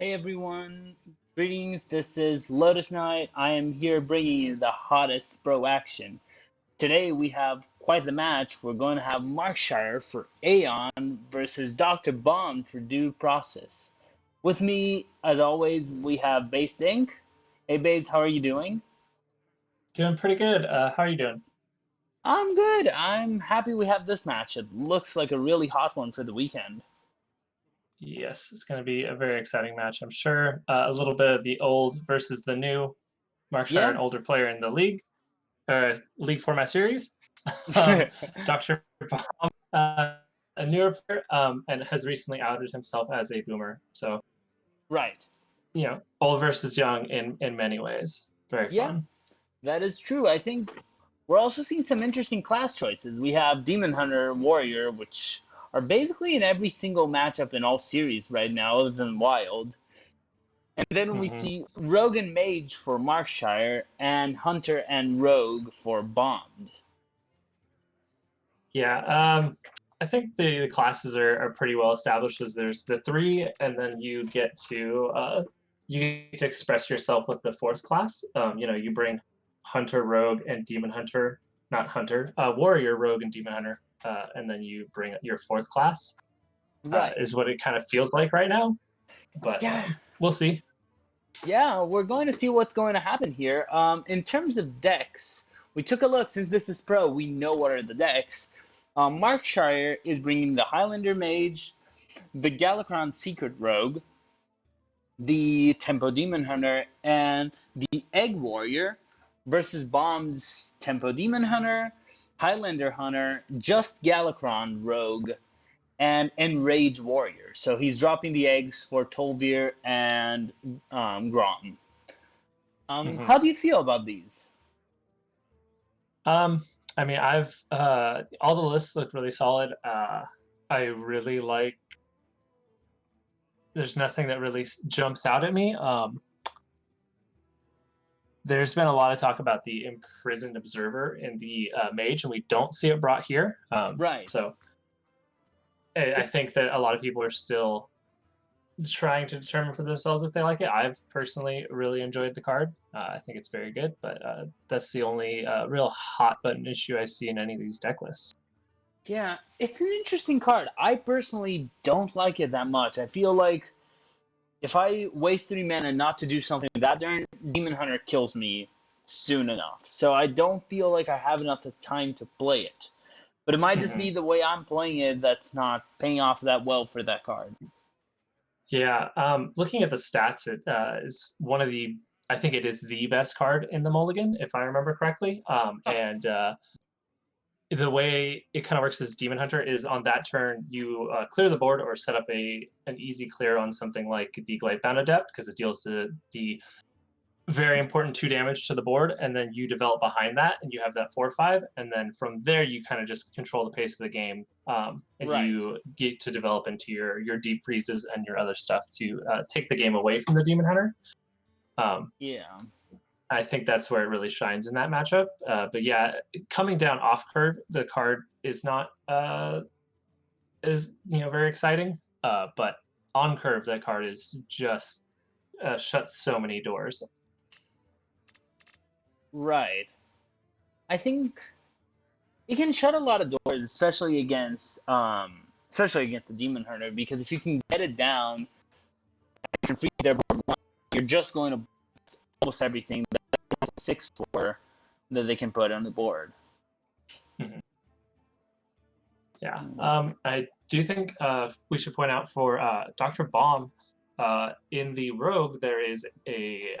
Hey everyone, greetings. This is LotusKnight. I am here bringing you the hottest pro action. Today we have quite the match. We're going to have Markshire for AEON versus DoctorBOMD for due process. With me, as always, we have basedinc. Hey Base, how are you doing? Doing pretty good. How are you doing? I'm good. I'm happy we have this match. It looks like a really hot one for the weekend. Yes, it's going to be a very exciting match, I'm sure. A little bit of the old versus the new. Markshire, Yeah? an older player in the league format series. Um, Dr. Bomb, a newer player, and has recently outed himself as a boomer. So, Right. old versus young in many ways. Very Yeah, fun. that is true. I think we're also seeing some interesting class choices. We have Demon Hunter, Warrior, which are basically in every single matchup in all series right now, other than Wild. And then we hmm see Rogue and Mage for Markshire, and Hunter and Rogue for Bond. Yeah, I think the classes are pretty well established as there's the three, and then you get to express yourself with the fourth class. You bring Hunter, Rogue, and Demon Hunter, not Hunter, Warrior, Rogue, and Demon Hunter, and then you bring your fourth class. Right. Is what it kind of feels like right now, but Yeah. we'll see. Yeah, we're going to see what's going to happen here. In terms of decks, we took a look. Since this is pro, we know what are the decks. Markshire is bringing the Highlander Mage, the Galakron Secret Rogue, the Tempo Demon Hunter, and the Egg Warrior versus Bomb's Tempo Demon Hunter, Highlander Hunter, just Galakron Rogue, and Enrage Warrior. So he's dropping the eggs for Tolvir and Grom. hmm How do you feel about these? Um, I mean, I've all the lists look really solid. I really like there's nothing that really jumps out at me. There's been a lot of talk about the imprisoned observer in the mage, and we don't see it brought here. Right. So I think It's that a lot of people are still trying to determine for themselves if they like it. I've personally really enjoyed the card. I think it's very good, but that's the only real hot button issue I see in any of these deck lists. yeah, it's an interesting card. I personally don't like it that much. I feel like if I waste 3 mana not to do something with that turn, Demon Hunter kills me soon enough. So I don't feel like I have enough time to play it. But it might just Mm-hmm. be the way I'm playing it that's not paying off that well for that card. Yeah, looking at the stats, it is one of the. I think it is the best card in the Mulligan, if I remember correctly. Huh. And the way it kind of works as Demon Hunter is on that turn you clear the board or set up an easy clear on something like the Glightbound Adept because it deals the very important 2 damage to the board, and then you develop behind that, and you have that 4/5, and then from there you kind of just control the pace of the game, and Right. you get to develop into your deep freezes and your other stuff to take the game away from the Demon Hunter. Um, Yeah. I think that's where it really shines in that matchup. But yeah, coming down off curve, the card is not is very exciting. But on curve, that card is just shuts so many doors. Right. I think it can shut a lot of doors, especially against the Demon Hunter, because if you can get it down and free their board, you're just going to almost everything that 6/4 that they can put on the board. Mhm. Yeah, I do think we should point out for Dr. Bomb in the Rogue there is a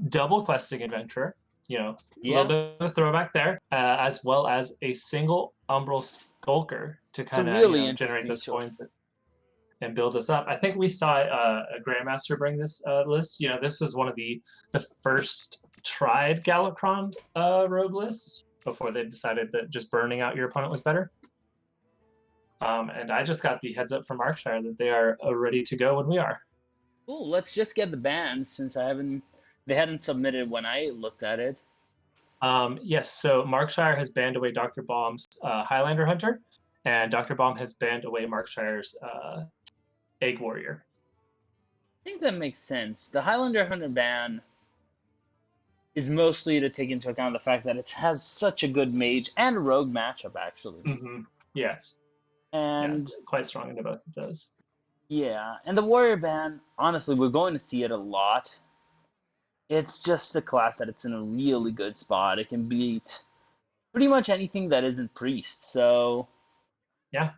double questing adventure. A little Yeah, bit of a throwback there, as well as a single Umbral Skulker to it's a kind of really generate interesting those points choice. and build us up. I think we saw a Grandmaster bring this list. This was one of the first tried Galakron Rogue lists before they decided that just burning out your opponent was better. And I just got the heads up from Markshire that they are ready to go when we are. Cool. Let's just get the bans since they hadn't submitted when I looked at it. Yes, so Markshire has banned away Dr. Bomb's Highlander Hunter, and Dr. Bomb has banned away Markshire's Egg Warrior. I think that makes sense. The Highlander Hunter ban is mostly to take into account the fact that it has such a good mage and rogue matchup, actually. Mm-hmm. Yes. Yeah, And quite strong into both of those. yeah, and the warrior ban, honestly, we're going to see it a lot. It's just a class that it's in a really good spot. It can beat pretty much anything that isn't priest, so Yeah.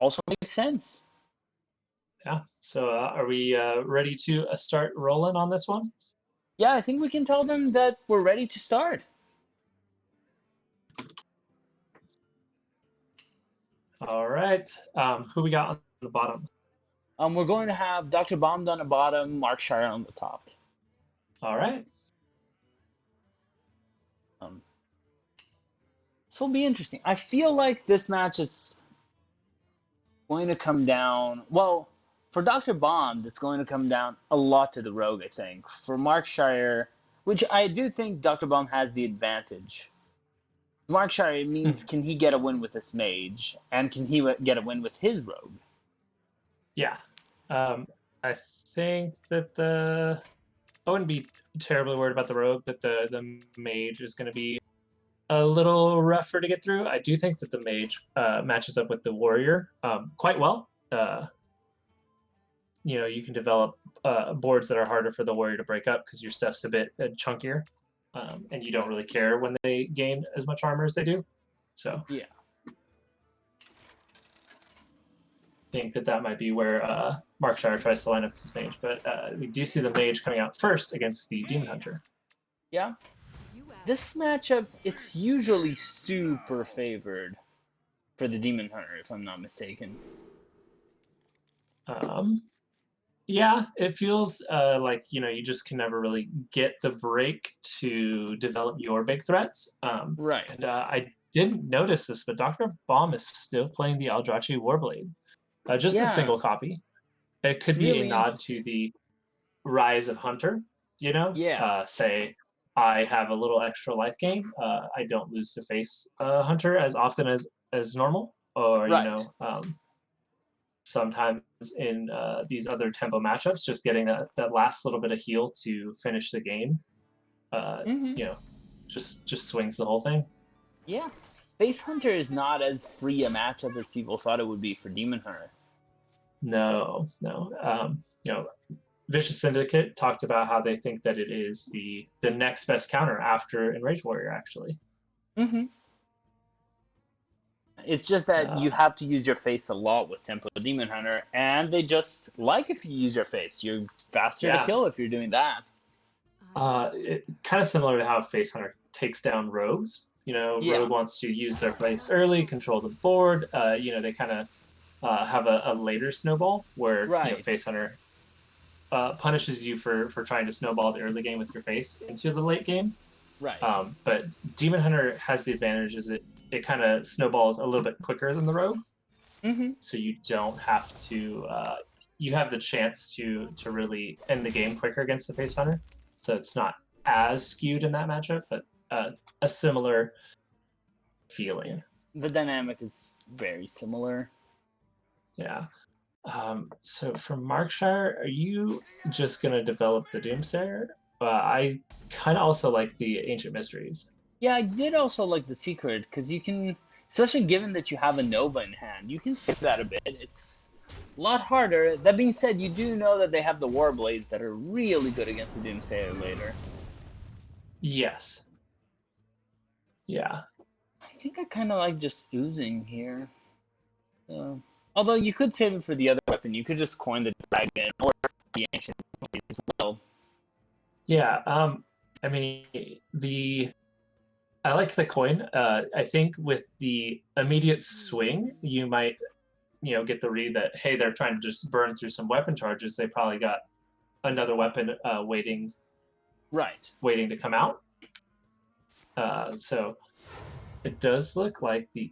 also makes sense. Yeah. So are we ready to start rolling on this one? Yeah, I think we can tell them that we're ready to start. All right. Who we got on the bottom? We're going to have DoctorBOMD on the bottom, markshire on the top. All right. Um, this will be interesting. I feel like this match is going to come down. Well, for DoctorBOMD, it's going to come down a lot to the rogue, I think. For markshire, which I do think DoctorBOMD has the advantage. Markshire means Hmm. can he get a win with this mage, and can he get a win with his rogue? Yeah. I think that I wouldn't be terribly worried about the rogue, but the mage is going to be a little rougher to get through. I do think that the mage matches up with the warrior quite well. You can develop boards that are harder for the warrior to break up because your stuff's a bit chunkier, and you don't really care when they gain as much armor as they do. So Yeah. I think that might be where Markshire tries to line up his mage, but we do see the mage coming out first against the demon hunter. Yeah. This matchup, it's usually super favored for the demon hunter, if I'm not mistaken. Um, yeah, it feels like you just can never really get the break to develop your big threats. Right. And I didn't notice this, but Doctor Bomb is still playing the Eldrachi Warblade, just a Yeah. single copy. It It's could be a really nod interesting. to the rise of Hunter. Yeah. Say I have a little extra life gain. I don't lose to face Hunter as often as normal, or Right. sometimes in these other tempo matchups, just getting that last little bit of heal to finish the game, uh, Mm-hmm. you know, just swings the whole thing. Yeah. Base Hunter is not as free a matchup as people thought it would be for Demon Hunter. No, no. Vicious Syndicate talked about how they think that it is the next best counter after Enrage Warrior, actually. Mm-hmm. It's just that you Uh, have to use your face a lot with Tempo Demon Hunter, and they just like if you use your face. You're faster to yeah, kill if you're doing that. kind of similar to how Face Hunter takes down rogues. Yeah. Rogue wants to use their place early, control the board. They kind of have a later snowball where Right. Face Hunter punishes you for trying to snowball the early game with your face into the late game. Right. But Demon Hunter has the advantage is it kind of snowballs a little bit quicker than the rogue, Mm-hmm. so you don't have to. You have the chance to really end the game quicker against the Face Hunter, so it's not as skewed in that matchup, but a similar Yeah. feeling. The dynamic is very similar. Yeah. So for Markshire, are you just gonna develop the Doomsayer? I kind of also like the Ancient Mysteries. Yeah, I did also like the secret because you can, especially given that you have a Nova in hand, you can skip that a bit. It's a lot harder. That being said, you do know that they have the Warblades that are really good against the Doomsayer later. Yes. Yeah. I think I kind of like just oozing here. Uh, Although you could save it for the other weapon. You could just coin the dragon or the ancient as well. Yeah. I mean, I like the coin. I think with the immediate swing, you might, get the read that hey, they're trying to just burn through some weapon charges. They probably got another weapon Right. waiting to come out. So it does look like the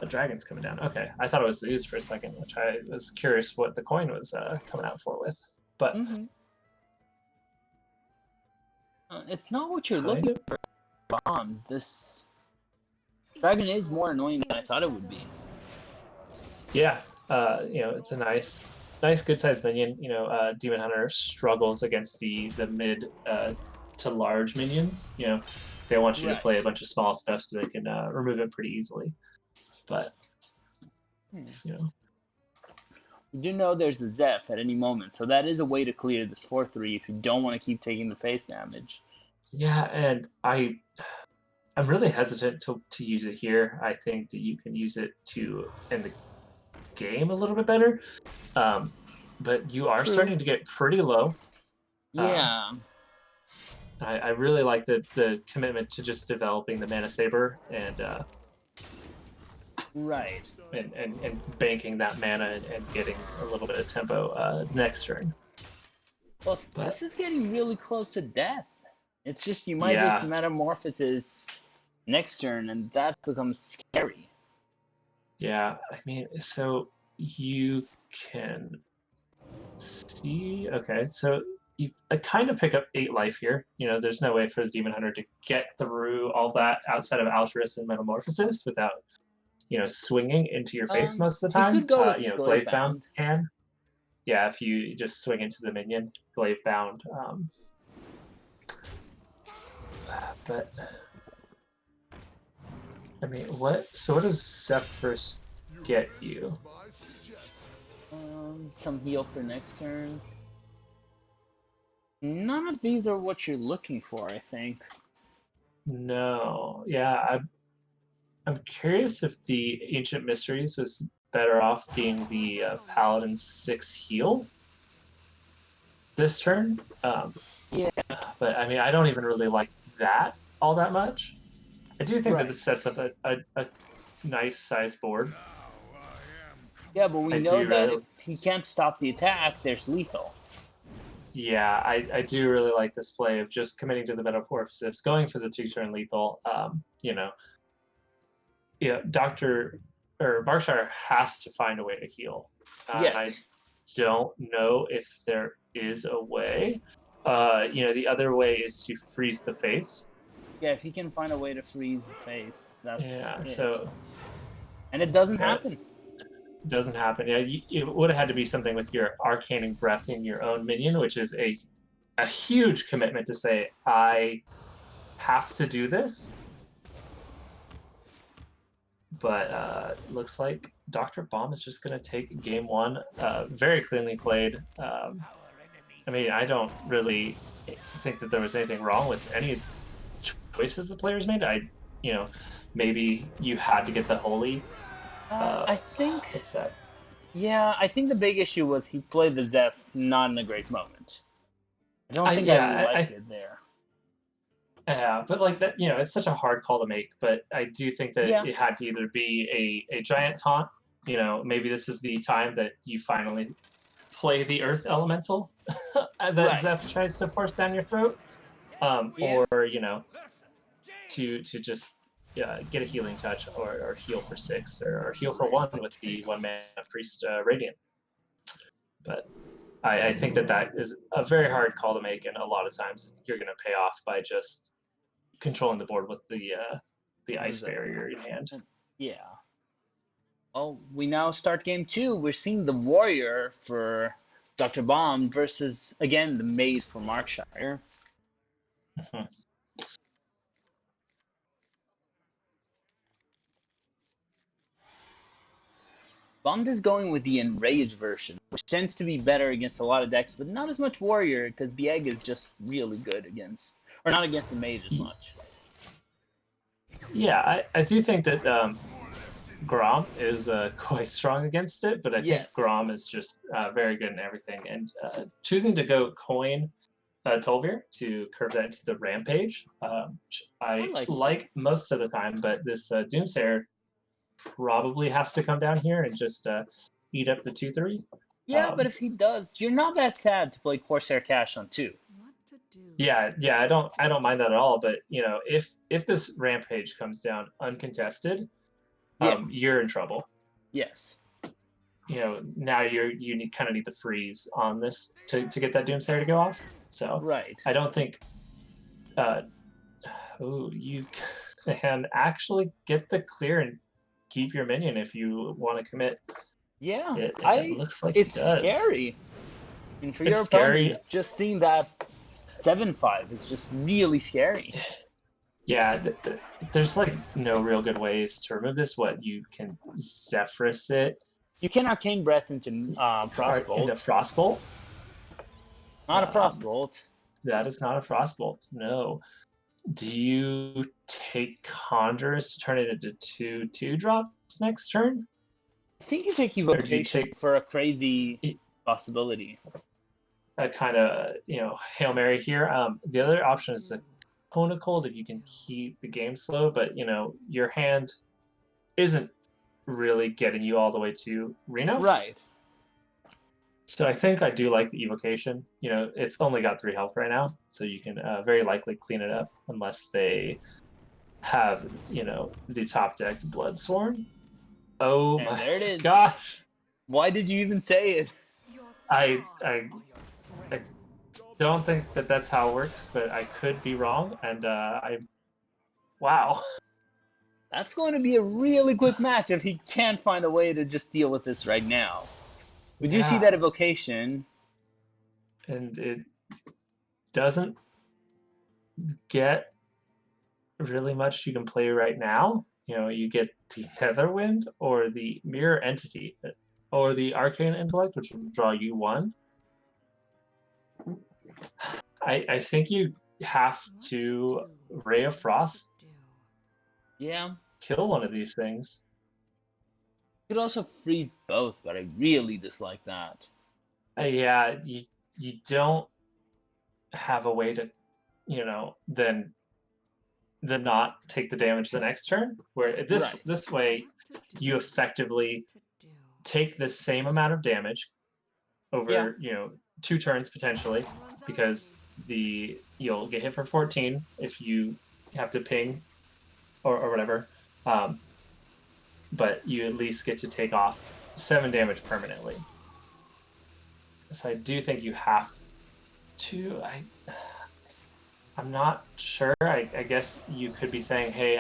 dragon's coming down. Okay, I thought it was the ooze for a second, which I was curious what the coin was coming out for with. But Mm-hmm. It's not what you're kind looking of, for. Bomb. This dragon is more annoying than I thought it would be. yeah. It's a nice nice, good-sized minion. You know, Demon Hunter struggles against the mid to large minions. You know, they want you to play a Right. bunch of small stuff so they can remove it pretty easily. But you know, You do know there's a Zeph at any moment, so that is a way to clear this 4-3 if you don't want to keep taking the face damage. yeah, and I'm really hesitant to use it here. I think that you can use it to end the game a little bit better. But you are True. starting to get pretty low. Um, Yeah. I really like the commitment to just developing the Mana Saber Right. and banking that mana and getting a little bit of tempo next turn. Plus, But this is getting really close to death. It's just you might just yeah, metamorphosis next turn, and that becomes scary. yeah. I mean, so you can see. Okay, so you kind of pick up 8 life here. You know, there's no way for the Demon Hunter to get through all that outside of Altruist and Metamorphosis without, you know, swinging into your face most of the He could time. go with You know, Glaive Glaive Bound Bound. can. Yeah, if you just swing into the minion, Glaive Bound. But I mean, what? So what does Zephyrus get you? Some heal for next turn. None of these are what you're looking for, I think. No, yeah, I'm curious if the Ancient Mysteries was better off being the Paladin 6 heal this turn. Yeah. But I mean, I don't even really like that all that much. I do think that Right. this sets up a nice size board. Yeah, but we I know do that really, if he can't stop the attack, there's lethal. yeah, I do really like this play of just committing to the Metamorphosis, going for the 2-turn lethal. You know, yeah, Doctor or Markshire has to find a way to heal, and I Yes. don't know if there is a way. You know, the other way is to freeze the face. Yeah, if he can find a way to freeze the face, that's Yeah, it. so And it doesn't but happen. it doesn't happen. Yeah, it would have had to be something with your arcaning breath in your own minion, which is a huge commitment to say I have to do this. But looks like DoctorBOMD is just going to take game one. Very cleanly played. I mean, I don't really think that there was anything wrong with any choices the players made. You know, maybe you had to get the holy. I think, What's that? yeah, I think the big issue was he played the Zeph not in a great moment. I don't think I liked it there. Yeah, but like that, you know, it's such a hard call to make. But I do think that Yeah, it had to either be a giant taunt. You know, maybe this is the time that you finally play the Earth Elemental that right. Zeph tries to force down your throat, Yeah, or you know, to just get a healing touch or heal for 6 or heal for 1 with the 1 mana priest radiant. But I think that that is a very hard call to make, and a lot of times you're going to pay off by just controlling the board with the the ice Zeph. barrier in hand. Yeah. Well, we now start game two. We're seeing the warrior for DoctorBOMD versus, again, the maid for Markshire. Mhm. BOMD is going with the enraged version, which tends to be better against a lot of decks, but not as much warrior because the egg is just really good against, or not against the mage as much. Yeah, I do think that Grom is quite strong against it, but I think Yes, Grom is just very good in everything. And choosing to go coin Tolvir to curve that into the Rampage, which I I like it. like most of the time, but this Doomsayer probably has to come down here and just eat up the 2/3. Yeah, but Um, if he does, you're not that sad to play Corsair Cash on two. yeah, I don't mind that at all. But you know, if this Rampage comes down uncontested, Yeah, you're in trouble. yes. You know, now you kind of need the freeze on this to get that Doomsayer to go off. So Right. I don't think uh, you can actually get the clear and keep your minion if you want to commit Yeah, It looks like he it's does. scary. And for It's your scary. opponent, just seeing that 7-5 is just really scary. Yeah, there's like no real good ways to remove this. What you can Zephyrus it You can arcane breath into or into frostbolt. Frostbolt. Not a Um, frostbolt. that is not a Frostbolt. No. Do you take Conjurers to turn it into 2/2 drops next turn? I think you take Or do you evocation take for a crazy possibility. a kind of, Hail Mary here? The other option is the Kona Cold if you can keep the game slow, but your hand isn't really getting you all the way to Reno. Right. So I think I do like the evocation. It's only got 3 health right now, so you can very likely clean it up unless they have, the top deck Bloodsworn. Oh And my there it is. gosh. Why did you even say it? I I I don't think that that's how it works, but I could be wrong. And wow. That's going to be a really quick match if he can't find a way to just deal with this right now. We do see that Yeah, evocation. and it doesn't get really much you can play right now. You get the Netherwind or the Mirror Entity or the Arcane Intellect, which will draw you 1. I think you have to Ray of Frost Yeah. kill one of these things. You could also freeze both, but I really dislike that. Yeah, you don't have a way to, then not take the damage the next turn. Where this Right. this way, you effectively take the same amount of damage Yeah. over 2 turns potentially, because you'll get hit for 14 if you have to ping or whatever. Um, but you at least get to take off 7 damage permanently. So I do think you have to. I'm not sure. I guess you could be saying, hey,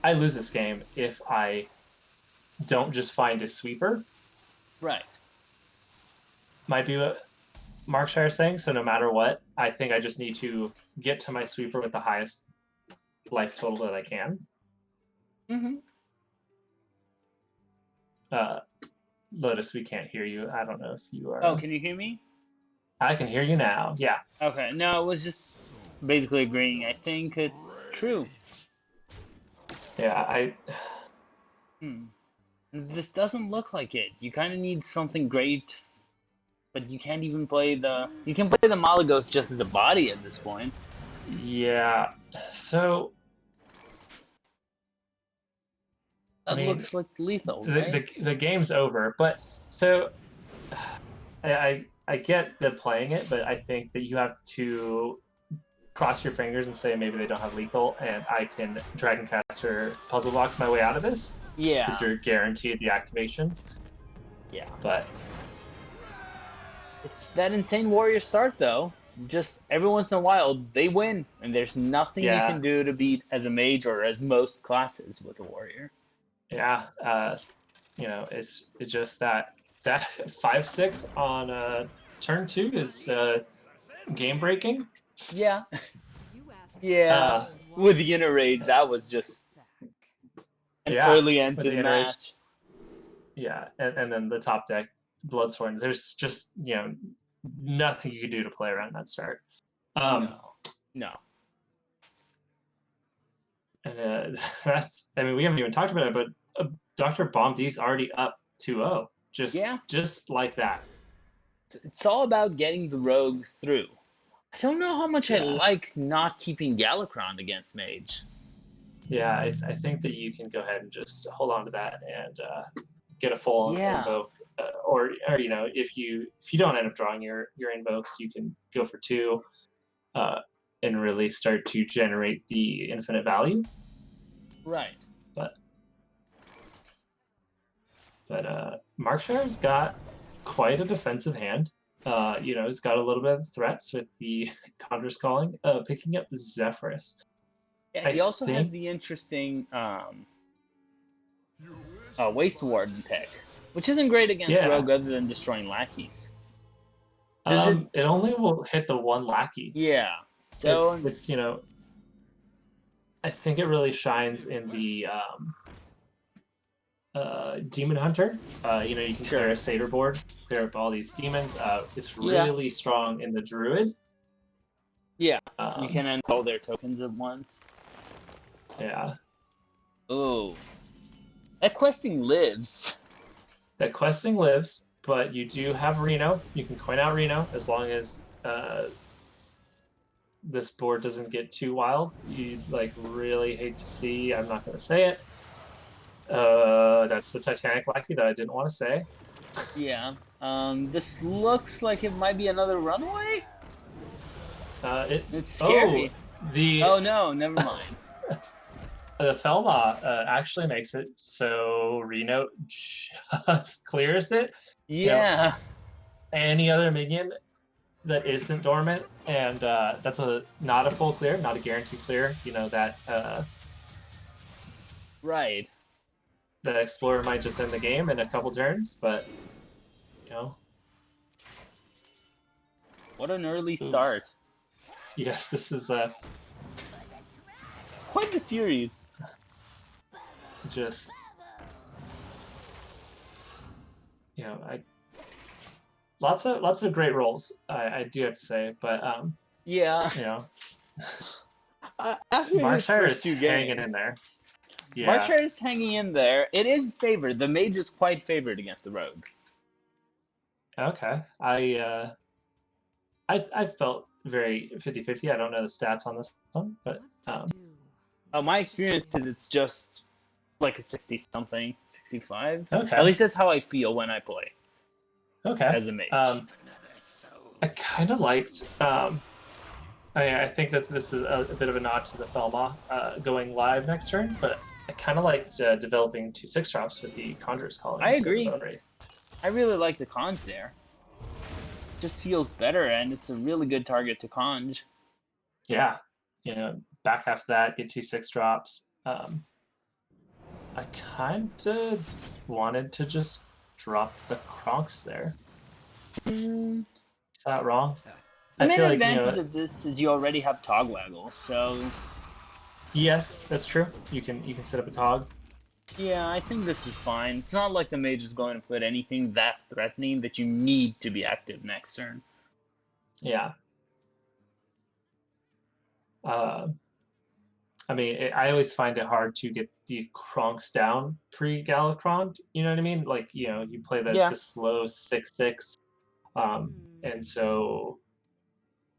I lose this game if I don't just find a sweeper. Right. Might be what Markshire is saying. So no matter what, I think I just need to get to my sweeper with the highest life total that I can. Mm-hmm. Uh, Lotus, we can't hear you. I don't know if you Oh, are. can you hear me? I can hear you now. Yeah. Okay. No, it was just basically agreeing. I think it's true. Yeah. Hmm. This doesn't look like it. You kind of need something great, but you can't even play the. You can play the Malagos just as a body at this point. Yeah. So, I That mean, looks like lethal, the right? the, the game's over. But so I get the playing it, but I think that you have to cross your fingers and say maybe they don't have lethal, and I can Dragoncaster puzzle box my way out of this because Yeah. you're guaranteed the activation. Yeah. But It's that insane warrior start though. Just every once in a while they win, and there's nothing you yeah, can do to beat as a mage or as most classes with a warrior. yeah, it's just that 5/6 on turn 2 is game breaking. Yeah, yeah. Uh, With the inner rage, that was just an yeah, early end with to the the iteration. match. Yeah, and then the top deck Bloodsworn. There's just nothing you can do to play around that start. Um, No, no. and that's, I mean, we haven't even talked about it, but DoctorBOMD's already up 2-0, Yeah, just like that. it's all about getting the rogue through. I don't know how much I Yeah, like not keeping Galakron against mage. yeah. I think that you can go ahead and just hold on to that and get a full Yeah, invoke, or if you don't end up drawing your invokes, you can go for 2, uh, and really start to generate the infinite value. right. But Markshire's got quite a defensive hand. He's got a little bit of threats with the Conjurer's Calling, picking up Zephyrus. Yeah, I he also has think, the interesting Waste Warden tech. which isn't great against Yeah. rogue other than destroying lackeys. Does it? It only will hit the one lackey. Yeah. It's So it's I think it really shines in the Demon Hunter. You can clear sure. a Satyr board, clear up all these demons. It's Yeah. really strong in the Druid. Yeah. You Um, can end all their tokens at once. yeah, Oh, that questing lives. that questing lives, but you do have Reno. You can coin out Reno as long as this board doesn't get too wild. You'd like really hate to see. I'm not going to say it. That's the Titanic Lackey that I didn't want to say. Yeah. This looks like it might be another runaway. It. It's Oh, scary. the Oh no, never mind. the Felma actually makes it so Reno just clears it. Yeah. Any other minion that isn't dormant, and that's not a full clear, not a guaranteed clear. Right. That Explorer might just end the game in a couple turns, but you know, What an early oof. start. Yes, this is Quite the series. just I lots of great rolls. I do have to say, but Yeah. After his Markshire first is two hanging games, in there. Yeah. Markshire is hanging in there. It is favored. The mage is quite favored against the rogue. Okay. I felt very 50-50. I don't know the stats on this one, but My experience is it's just like a 60 something, 65. At okay. least that's how I feel when I play Okay. as a mage. I kind of liked. I think that this is a bit of a nod to the Felma going live next turn, but I kind of liked developing 2 6-drops with the Conjurer's Calling I instead of agree. Bone Wraith. I really like the conj there. Just feels better, and it's a really good target to conj. Yeah, back after that, get 2 6-drops. I kind of wanted to just drop the Kronks there. Mm, Is that wrong? the I main feel like, advantage of this is you already have Togwaggle, so yes, that's true. You can set up a Tog. yeah, I think this is fine. It's not like the mage is going to put anything that threatening that you need to be active next turn. Yeah. I mean, I always find it hard to get the Kronks down pre-Galakron. You know what I mean? Like, you play Yeah. the slow 6/6, and so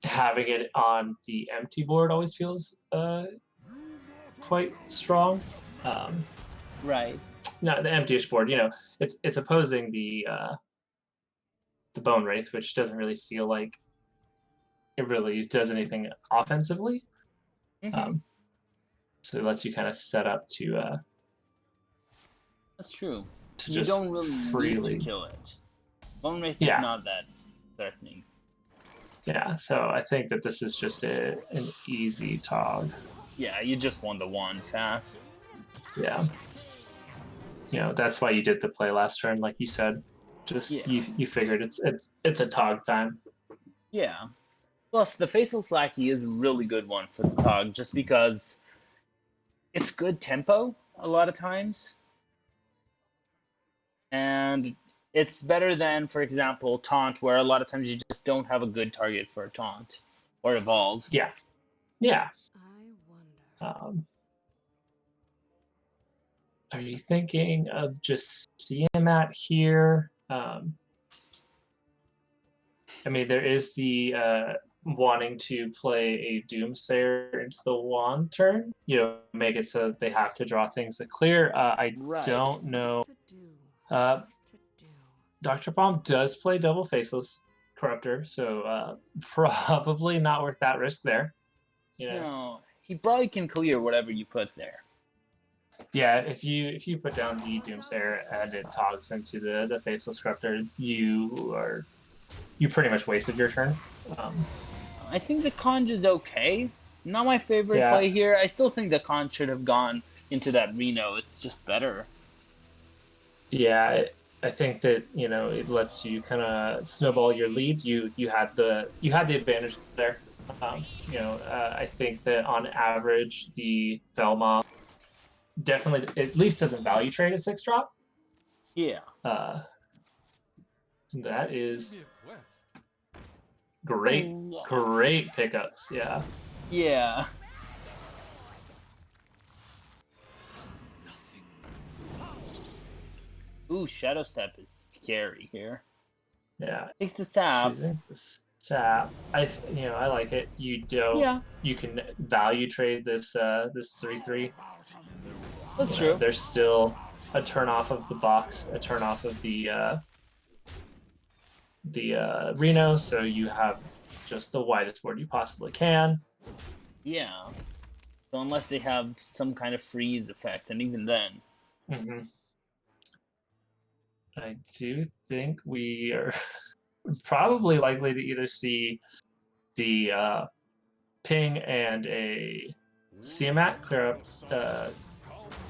having it on the empty board always feels quite strong. Right. Not the empty-ish board. It's opposing the Bone Wraith, which doesn't really feel like it really does anything offensively. Mm-hmm. So it lets you kind of set up That's true. to You just don't really need to freely. kill it. Bone Wraith is Yeah, not that threatening. yeah. So I think that this is just an easy tog. Yeah, you just won the one fast. Yeah. That's why you did the play last turn, like you said. Just Yeah. you figured it's a tog time. Yeah. Plus, the Faceless Lackey is a really good one for the Tog, just because it's good tempo a lot of times. And it's better than, for example, Taunt, where a lot of times you just don't have a good target for a Taunt or Evolve. Yeah. Yeah. I wonder. Are you thinking of just Tiamat here? I mean, there is the wanting to play a Doomsayer into the wand turn. Make it so that they have to draw things to clear. I Right. don't know. To do. Uh, To do. DoctorBOMD does play double Faceless Corruptor, so probably not worth that risk there. No, he probably can clear whatever you put there. Yeah, if you put down the Doomsayer and it togs into the Faceless Corruptor, you pretty much wasted your turn. I think the Conj is okay. Not my favorite Yeah. play here. I still think the Conj should have gone into that Reno. It's just better. Yeah, I think that it lets you kind of snowball your lead. You had the advantage there. I think that on average the Velma definitely at least doesn't value trade a 6-drop. Yeah. That is great, great pickups. Yeah. Yeah. Ooh, Shadow Step is scary here. Yeah. Takes the sap. Choosing the sap. I like it. Yeah, You can value trade this 3/3. that's true. There's still a turn off of the box, a turn off of the Reno, so you have just the widest board you possibly can. Yeah. So unless they have some kind of freeze effect, and even then. Mm-hmm. I do think we are probably likely to either see the ping and a Siamat clear up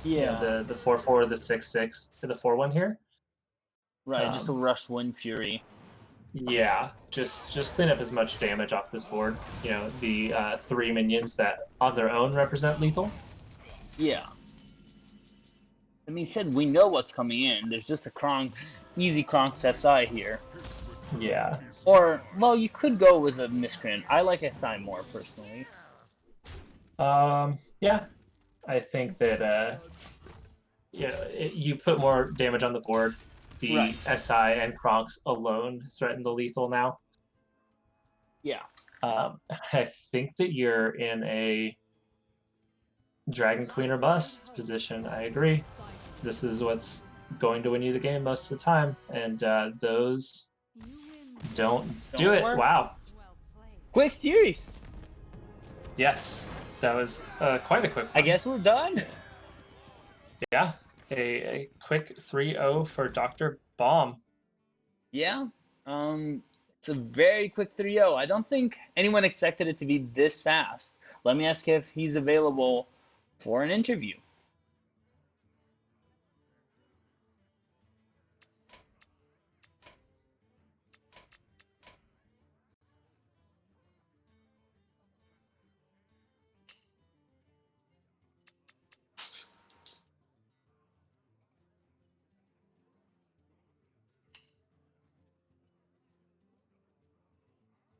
Yeah. the 4/4, the 6/6, the 4/1 here. Right, just a rushed Wind Fury. Yeah, just clean up as much damage off this board. The 3 minions that on their own represent lethal. Yeah. I mean, said we know what's coming in. There's just a Kronk's easy Kronk's SI here. Yeah. Or, well, you could go with a Miscreant. I like SI more personally. Yeah, I think that you put more damage on the board. The Right. SI and Kronks alone threaten the lethal now. Yeah. I think that you're in a Dragon Queen or bust position. I agree. This is what's going to win you the game most of the time, and those don't do it. work. Wow. Quick series. Yes, that was quite a quick one. I guess we're done. Yeah, a quick 3-0 for Dr. Bomb. Yeah. It's a very quick 3-0. I don't think anyone expected it to be this fast. Let me ask if he's available for an interview.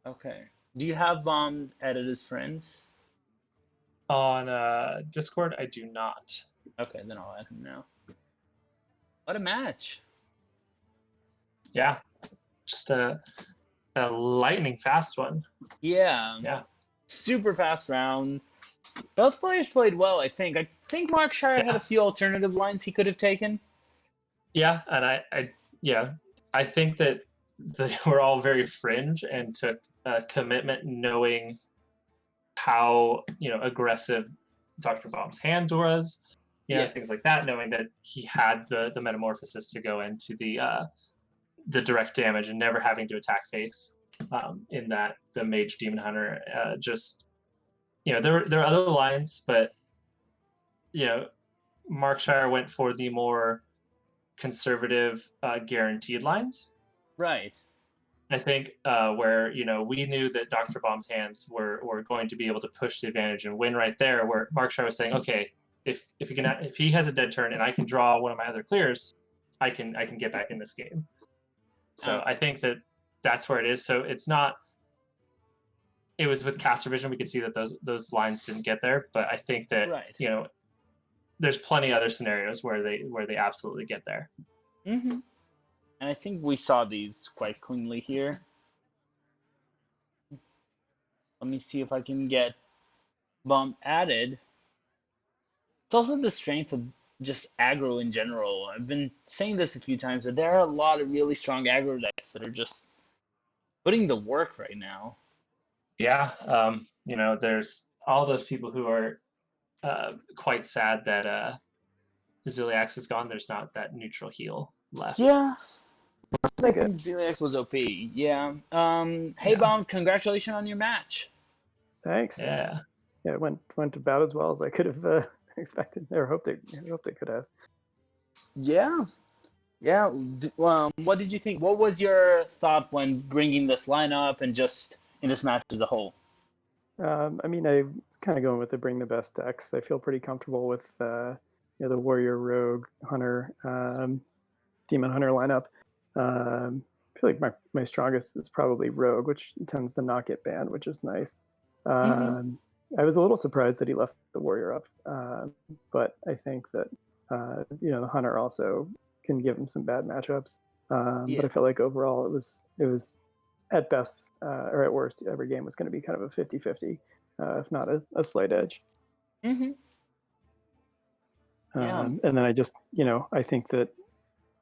Okay. Do you have Bomb added as friends? On Discord, I do not. Okay, then I'll add him now. What a match. Yeah, just a lightning fast one. Yeah. Yeah. Super fast round. Both players played well, I think. I think markshire had a few alternative lines he could have taken. Yeah, and I think that they were all very fringe and took a commitment knowing how aggressive Dr. Bomb's hand was, Yes. things like that, knowing that he had the metamorphosis to go into the direct damage and never having to attack face. In that the mage demon hunter just there are other lines, but markshire went for the more conservative guaranteed lines. Right. I think where we knew that Dr. Bomb's hands were going to be able to push the advantage and win right there. Where markshire was saying, okay, if he has a dead turn and I can draw one of my other clears, I can get back in this game. So I think that's where it is. So it's not. It was with caster vision we could see that those lines didn't get there, but I think that there's plenty other scenarios where they absolutely get there. Mm-hmm. And I think we saw these quite cleanly here. Let me see if I can get Bomb added. It's also the strength of just aggro in general. I've been saying this a few times, that there are a lot of really strong aggro decks that are just putting the work right now. Yeah, there's all those people who are quite sad that Ziliax is gone. There's not that neutral heal left. Yeah. I think Ziliax was OP. Yeah. Hey, Bomb, congratulations on your match. Thanks. Yeah. Yeah, it went about as well as I could have expected or hoped it could have. Yeah. Yeah. What did you think? What was your thought when bringing this lineup and just in this match as a whole? I mean, I was kind of going with the bring the best decks. I feel pretty comfortable with the Warrior, Rogue, Hunter, Demon Hunter lineup. I feel like my strongest is probably Rogue, which tends to not get banned, which is nice. Mm-hmm. I was a little surprised that he left the Warrior up, but I think that the Hunter also can give him some bad matchups. But Yeah. I felt like overall it was at best or at worst every game was going to be kind of a 50-50, if not a slight edge. Mm-hmm. Yeah. And then I think that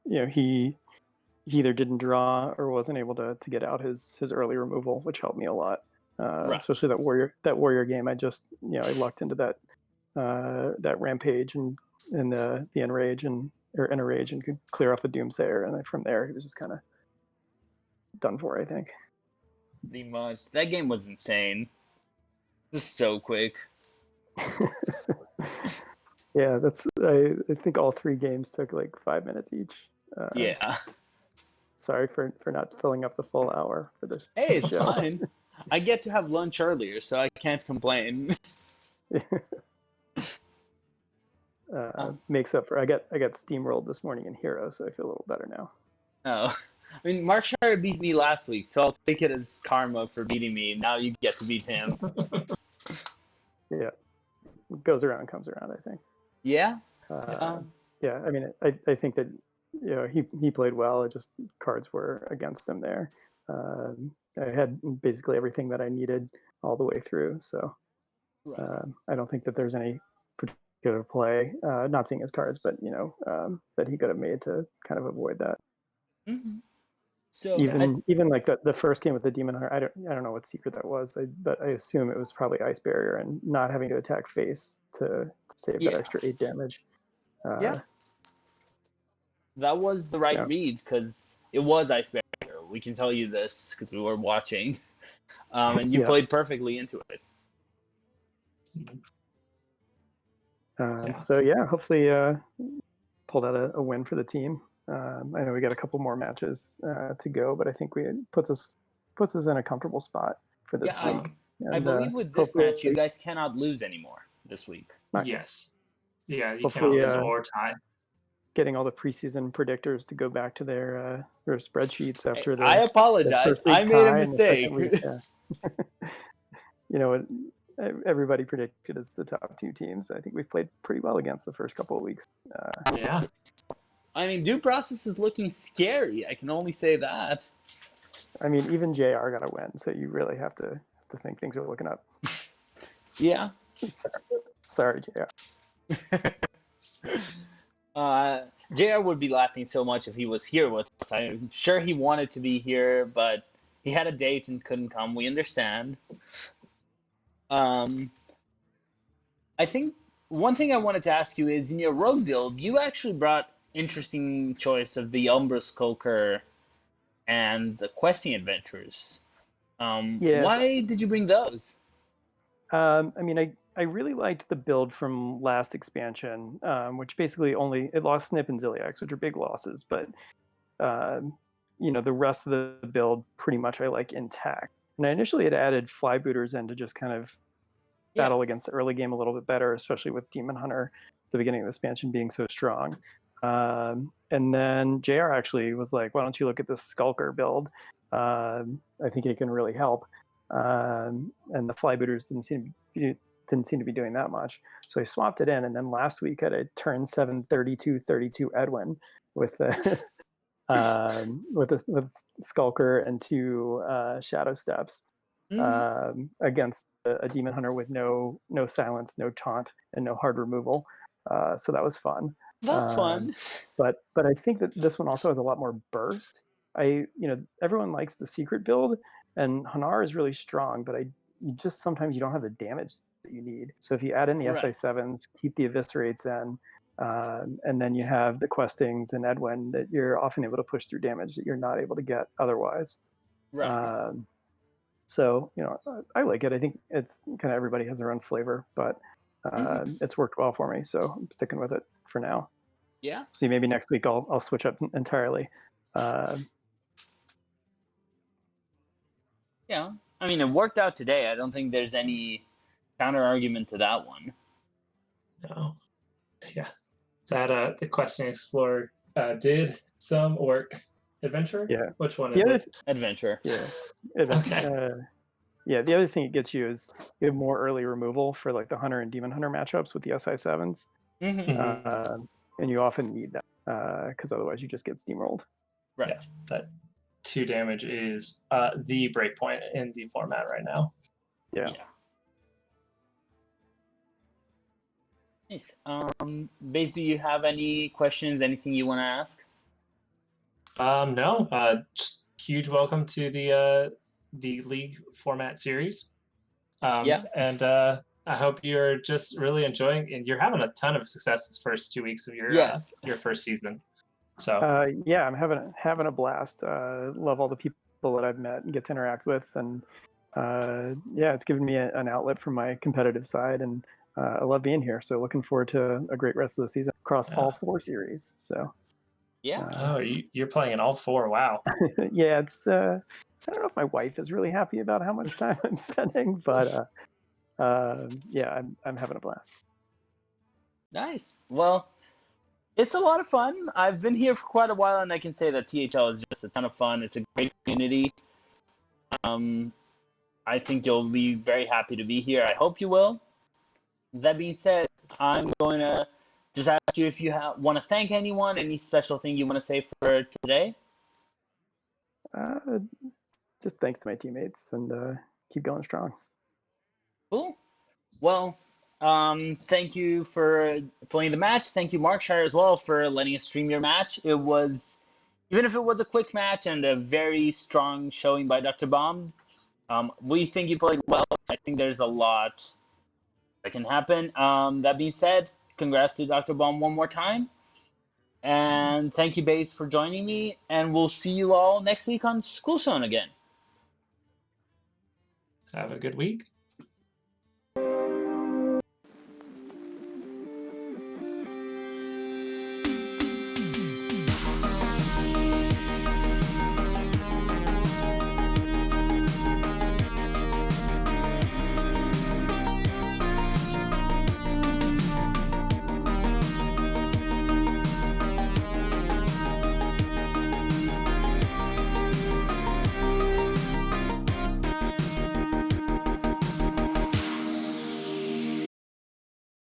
he either didn't draw or wasn't able to get out his early removal, which helped me a lot. Right. Especially that warrior game. I lucked into that rampage and the enrage or enrage and could clear off a doomsayer, and then from there it was just kind of done for, I think. Pretty much. That game was insane. Just so quick. Yeah, I think all 3 games took like 5 minutes each. Yeah. Sorry for not filling up the full hour for this Hey, it's show. fine. I get to have lunch earlier, so I can't complain. Makes up for I got steamrolled this morning in Hero, so I feel a little better now. Oh. I mean, markshire beat me last week, so I'll take it as karma for beating me. Now you get to beat him. Yeah, goes around comes around, I think. Yeah. Yeah, I mean, I think that he played well. It just cards were against him there. I had basically everything that I needed all the way through, so Right. I don't think that there's any particular play, not seeing his cards, but that he could have made to kind of avoid that. Mm-hmm. So Even like the first game with the Demon Hunter, I don't know what secret that was, but I assume it was probably Ice Barrier and not having to attack face to save that yeah. extra 8 damage. Yeah. That was the right Yeah. read because it was Ice Barrier. We can tell you this because we were watching. And you Yeah. played perfectly into it. So yeah, hopefully pulled out a win for the team. I know we got a couple more matches to go, but I think puts us in a comfortable spot for this week. And, I believe with this match, you guys cannot lose anymore this week. Nice. Yes. Yeah, you Hopefully, cannot lose or tie. Getting all the preseason predictors to go back to their spreadsheets after the I apologize. I made a mistake. Everybody predicted as the top 2 teams. I think we've played pretty well against the first couple of weeks. Yeah. I mean, due process is looking scary. I can only say that. I mean, even JR got a win, so you really have to think things are looking up. Yeah. Sorry, JR. JR would be laughing so much if he was here with us. I'm sure he wanted to be here, but he had a date and couldn't come. We understand. I think one thing I wanted to ask you is in your rogue build, you actually brought interesting choice of the Umbra Skulker and the questing adventures. Why did you bring those? I mean, I really liked the build from last expansion, which basically it lost Snip and Ziliax, which are big losses, but the rest of the build pretty much I like intact. And I initially had added Flybooters in to just kind of battle against the early game a little bit better, especially with Demon Hunter at the beginning of the expansion being so strong. And then JR actually was like, why don't you look at this Skulker build? I think it can really help. And the Flybooters didn't seem to be doing that much. So I swapped it in, and then last week at a turn 7 32 Edwin with with Skulker and 2 Shadow Steps against a Demon Hunter with no silence, no taunt, and no hard removal. So that was fun. That's fun. But I think that this one also has a lot more burst. Everyone likes the secret build, and Hanar is really strong, but you just sometimes you don't have the damage that you need. So if you add in the SI7s, keep the eviscerates in, and then you have the questings and Edwin, that you're often able to push through damage that you're not able to get otherwise. Right. So I like it. I think it's kind of everybody has their own flavor, but it's worked well for me, so I'm sticking with it for now. Yeah. See, maybe next week I'll switch up entirely. Yeah. I mean, it worked out today. I don't think there's any counter argument to that one. No. Yeah. That the Questing Explorer did some work. Adventure? Yeah. Which one is it? Adventure. Yeah. Okay. Yeah, the other thing it gets you is you have more early removal for like the Hunter and Demon Hunter matchups with the SI7s. Mm-hmm. And you often need that because otherwise you just get steamrolled. Right. Yeah, that 2 damage is the breakpoint in the format right now. Yeah. Nice. Base, do you have any questions? Anything you want to ask? No. Just huge welcome to the League format series. Yeah. And I hope you're just really enjoying, and you're having a ton of success this first 2 weeks of your Yes. your first season. So yeah, I'm having a blast. Love all the people that I've met and get to interact with, and yeah, it's given me an outlet from my competitive side, and I love being here. So looking forward to a great rest of the season across all 4 series. So yeah. You're playing in all 4. Wow. yeah, it's I don't know if my wife is really happy about how much time I'm spending, but yeah, I'm having a blast. Nice. Well, it's a lot of fun. I've been here for quite a while, and I can say that THL is just a ton of fun. It's a great community. I think you'll be very happy to be here. I hope you will. That being said, I'm going to just ask you if you want to thank anyone, any special thing you want to say for today? Just thanks to my teammates, and keep going strong. Cool. Well, thank you for playing the match. Thank you, Markshire, as well, for letting us stream your match. It was, even if it was a quick match and a very strong showing by DoctorBOMD, we think you played well. I think there's a lot that can happen. That being said, congrats to DoctorBOMD one more time. And thank you, Base, for joining me. And we'll see you all next week on Schoolstone again. Have a good week.